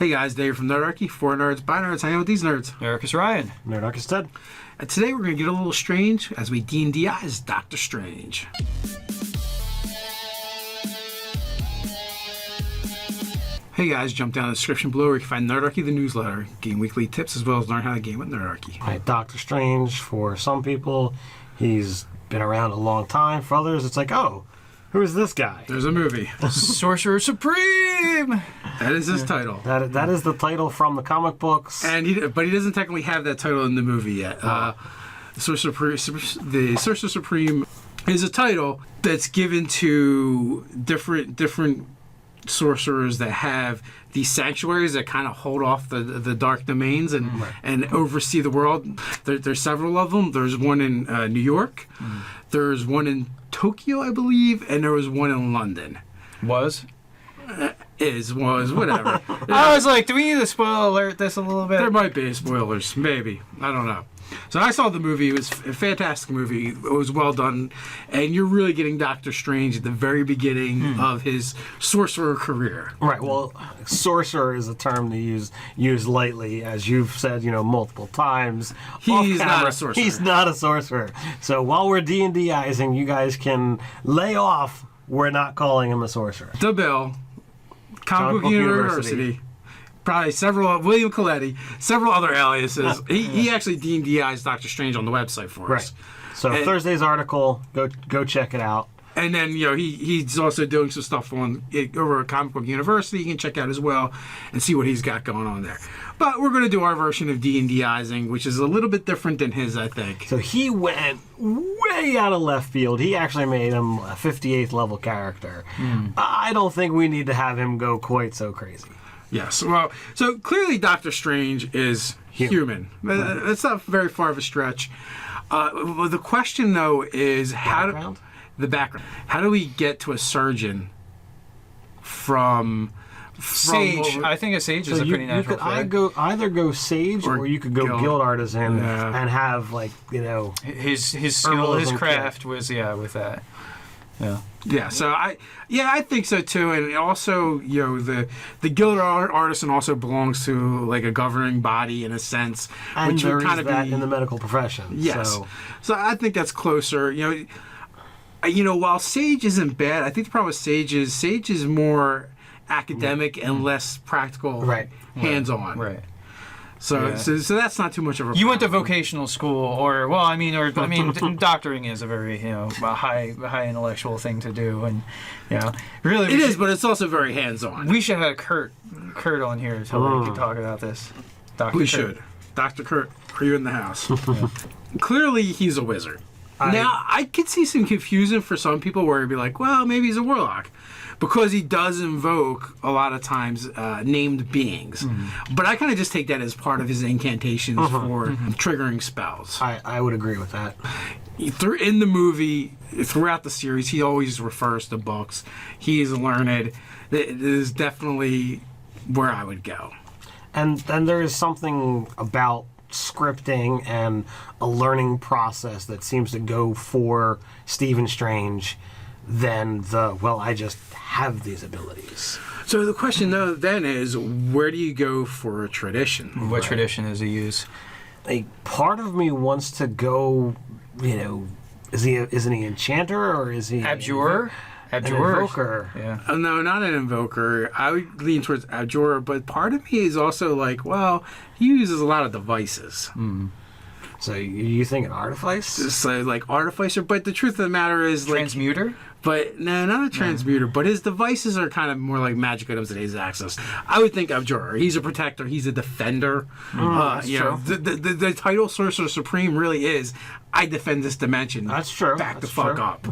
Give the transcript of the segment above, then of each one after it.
Hey guys, Dave from Nerdarchy, for nerds, by nerds, hanging out with these nerds. Eric is Ryan. Nerdarchy is Ted. And today we're going to get a little strange as we D&D as Doctor Strange. Hey guys, jump down in the description below where you can find Nerdarchy, the newsletter, game weekly tips, as well as learn how to game with Nerdarchy. Right, Doctor Strange, for some people, he's been around a long time. For others, it's like, oh, who's this guy? There's a movie. Sorcerer Supreme! That is his title. That is the title from the comic books. But he doesn't technically have that title in the movie yet. The Sorcerer Supreme is a title that's given to different sorcerers that have these sanctuaries that kind of hold off the dark domains and oversee the world. There's several of them. There's one in New York. There's one in Tokyo, I believe, and there was one in London. Was, whatever. I was like, do we need to spoiler alert this a little bit? There might be spoilers, maybe. I don't know. So I saw the movie. It was a fantastic movie. It was well done. And you're really getting Doctor Strange at the very beginning of his sorcerer career. Right, well, sorcerer is a term to use lightly, as you've said, multiple times. He's not a sorcerer. He's not a sorcerer. So while we're D&D-izing, you guys can lay off, we're not calling him a sorcerer. The Bill, Comic Book University. Probably William Coletti, several other aliases. He actually D&D'ized Doctor Strange on the website for us. Right. So Thursday's article, go check it out. And then he's also doing some stuff over at Comic Book University. You can check out as well and see what he's got going on there. But we're going to do our version of D&D'izing, which is a little bit different than his, I think. So he went way out of left field. He actually made him a 58th level character. I don't think we need to have him go quite so crazy. Yes. Well, so clearly Doctor Strange is human. That's not very far of a stretch. The question, though, is the background. How do we get to a surgeon from Sage? I think a sage is a pretty natural fit. You could either go Sage or you could go Guild Artisan and have, his skill, his craft was, with that. Yeah. Yeah, so I think so too, and also the Guild Artisan also belongs to like a governing body in a sense, and which there would kind of that be in the medical profession. Yes, so I think that's closer. While Sage isn't bad, I think the problem with Sage is more academic and less practical, hands-on. Right. So that's not too much of a problem. You went to vocational school, doctoring is a very a high intellectual thing to do, and really it is, but it's also very hands-on. We should have Kurt on here so we can talk about this. We should. Dr. Kurt, are you in the house? Clearly, he's a wizard. Now, I could see some confusion for some people where it'd be like, well, maybe he's a warlock. Because he does invoke, a lot of times, named beings. But I kind of just take that as part of his incantations for triggering spells. I would agree with that. In the movie, throughout the series, he always refers to books. He is learned. It is definitely where I would go. And then there is something about scripting and a learning process that seems to go for Stephen Strange than I just have these abilities. So the question though then is, where do you go for a tradition? What tradition does he use? A part of me wants to go, isn't he enchanter or is he abjurer? An invoker. Yeah. No, not an invoker. I would lean towards abjurer, but part of me is also like, well, he uses a lot of devices. So you think an artifice? So like artificer, but the truth of the matter is transmuter? But no, not a transmuter. But his devices are kind of more like magic items that he has access. I would think abjurer. He's a protector. He's a defender. That's true. The title Sorcerer Supreme really is, I defend this dimension. That's true. Back the fuck up.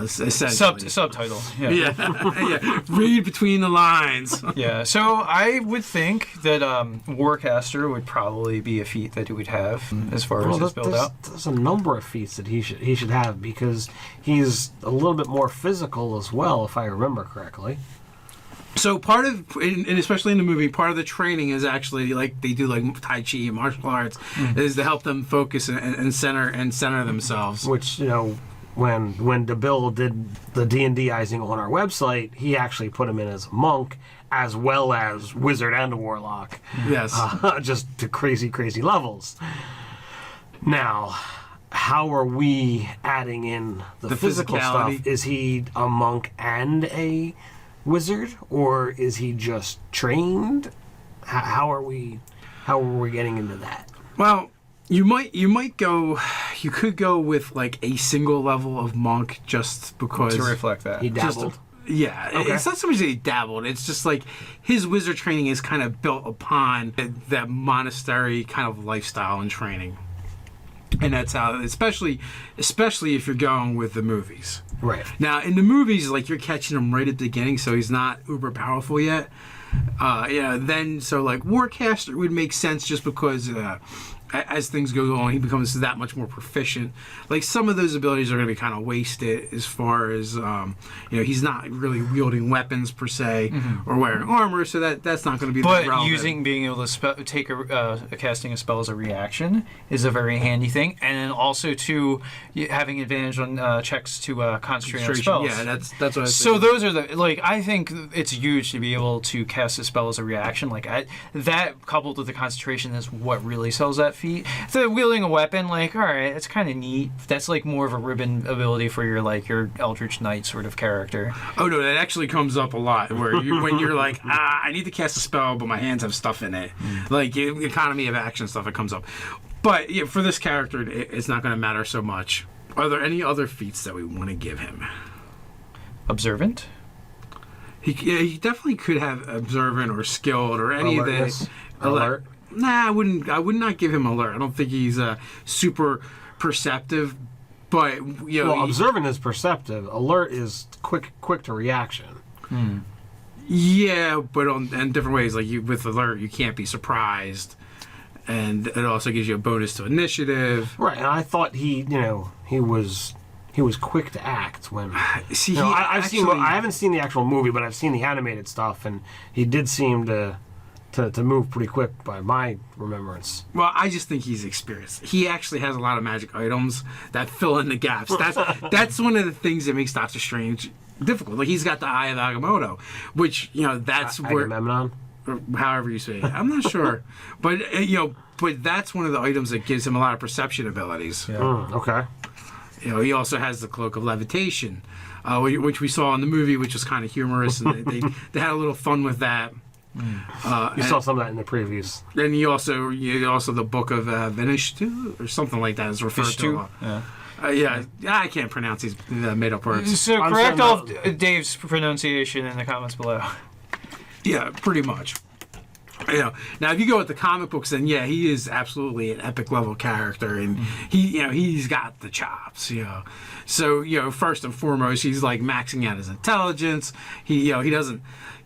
Essentially. Subtitle. Yeah. Read between the lines. Yeah. So I would think that Warcaster would probably be a feat that he would have as far as his build out. There's a number of feats that he should have because he's a little bit more physical as well, if I remember correctly. So part of, and especially in the movie, part of the training is actually like they do like Tai Chi and martial arts, is to help them focus and center themselves. Which when DeBill did the D&D'izing on our website, he actually put him in as a monk as well as wizard and warlock. Yes. Just to crazy, crazy levels. Now, how are we adding in the physical physicality. stuff? Is he a monk and a wizard, or is he just trained? How are we getting into that? Well, you could go with like a single level of monk just because To reflect that. He just- dabbled. Yeah, Okay. it's not so much that he dabbled. It's just like his wizard training is kind of built upon that monastery kind of lifestyle and training, and that's how, especially if you're going with the movies. Right. Now, in the movies, like you're catching him right at the beginning, so he's not uber powerful yet. Then so like Warcaster would make sense just because as things go on, he becomes that much more proficient. Like some of those abilities are going to be kind of wasted as far as he's not really wielding weapons per se or wearing armor, so that's not going to be. But relevant. being able to take a casting a spell as a reaction is a very handy thing, and then also to having advantage on checks to concentrate on spells. Yeah, that's what I was So thinking. those are the I think it's huge to be able to cast a spell as a reaction. That coupled with the concentration is what really sells that feat. So wielding a weapon, all right, it's kind of neat. That's like more of a ribbon ability for your Eldritch Knight sort of character. Oh no, that actually comes up a lot where when you're like, I need to cast a spell, but my hands have stuff in it, like economy of action stuff. It comes up, but yeah, for this character, it's not going to matter so much. Are there any other feats that we want to give him? Observant. He definitely could have observant or skilled or any Alertness? of the Alert? Nah, I would not give him alert. I don't think he's super perceptive, but Well, observant is perceptive. Alert is quick to reaction. yeah, but in different ways. Like with alert, you can't be surprised, and it also gives you a bonus to initiative. Right, and I thought he was quick to act when. See, I haven't seen the actual movie, but I've seen the animated stuff, and he did seem to move pretty quick by my remembrance. Well, I just think he's experienced. He actually has a lot of magic items that fill in the gaps. That's one of the things that makes Doctor Strange difficult. Like he's got the Eye of Agamotto, which that's where, Agamemnon. or however you say it. I'm not sure, but but that's one of the items that gives him a lot of perception abilities. Yeah. Okay. He also has the Cloak of Levitation, which we saw in the movie, which was kind of humorous, and they had a little fun with that. You saw some of that in the previews. And you also the Book of Venishtu or something like that is referred to. Yeah. I can't pronounce these made up words. So I'm correct saying all of Dave's pronunciation in the comments below. Yeah, pretty much. Now if you go with the comic books, then he is absolutely an epic level character, and he's got the chops. So first and foremost, he's like maxing out his intelligence.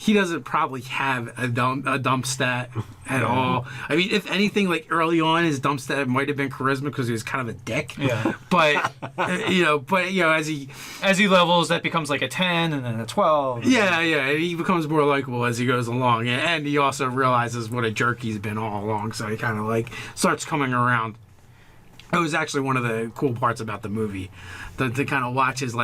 He doesn't probably have a dump stat at all. I mean, if anything, like early on, his dump stat might have been charisma because he was kind of a dick. Yeah. But as he levels, that becomes like a 10 and then a 12. he becomes more likable as he goes along, and he also realizes what a jerk he's been all along. So he kind of like starts coming around. It was actually one of the cool parts about the movie, to kind of watch his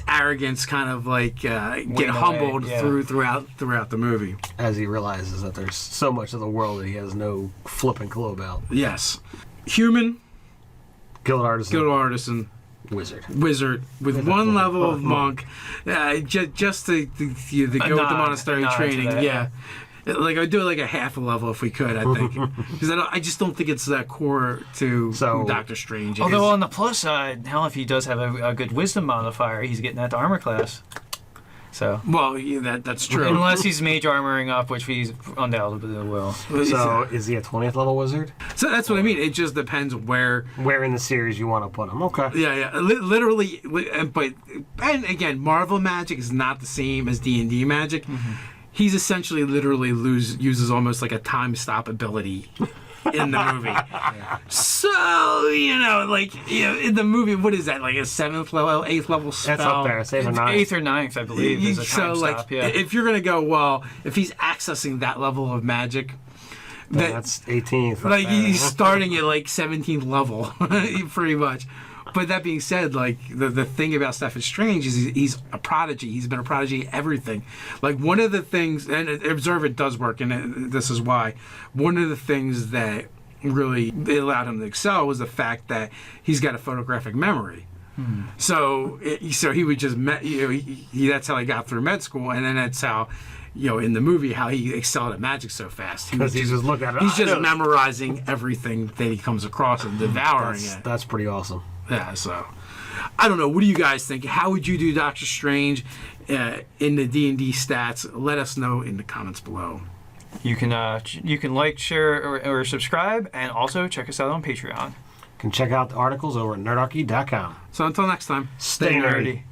arrogance kind of get humbled throughout the movie. As he realizes that there's so much of the world that he has no flipping clue about. Yes, human, Guild artisan, wizard wizard with one level of monk, just to go with the monastery training. That, yeah. Like I'd do a half a level if we could. I think because I just don't think it's that core to Doctor Strange. Although on the plus side, hell, if he does have a good wisdom modifier, he's getting that to armor class. So that's true. Unless he's mage armoring up, which he's undoubtedly will. So is he a 20th level wizard? So that's what I mean. It just depends where in the series you want to put him. Okay. Yeah. Literally, and again, Marvel magic is not the same as D&D magic. Mm-hmm. He's essentially literally uses almost like a time stop ability in the movie. Yeah. So, in the movie, what is that? Like a 7th level, 8th level spell? That's up there. It's 8th or 9th. 8th or 9th, I believe, is a time stop. If you're going to go, if he's accessing that level of magic, that's 18th. He's starting at 17th level, pretty much. But that being said, like the thing about Stephen Strange is he's a prodigy. He's been a prodigy at everything. Like one of the things, and Observe It does work, and this is why. One of the things that really allowed him to excel was the fact that he's got a photographic memory. So he would just that's how he got through med school, and then that's how. In the movie, how he excelled at magic so fast. Because he's just looking at it. He's just memorizing everything that he comes across and devouring it. That's pretty awesome. Yeah, so I don't know. What do you guys think? How would you do Doctor Strange in the D&D stats? Let us know in the comments below. You can like, share, or subscribe, and also check us out on Patreon. You can check out the articles over at nerdarchy.com. So until next time, stay nerdy.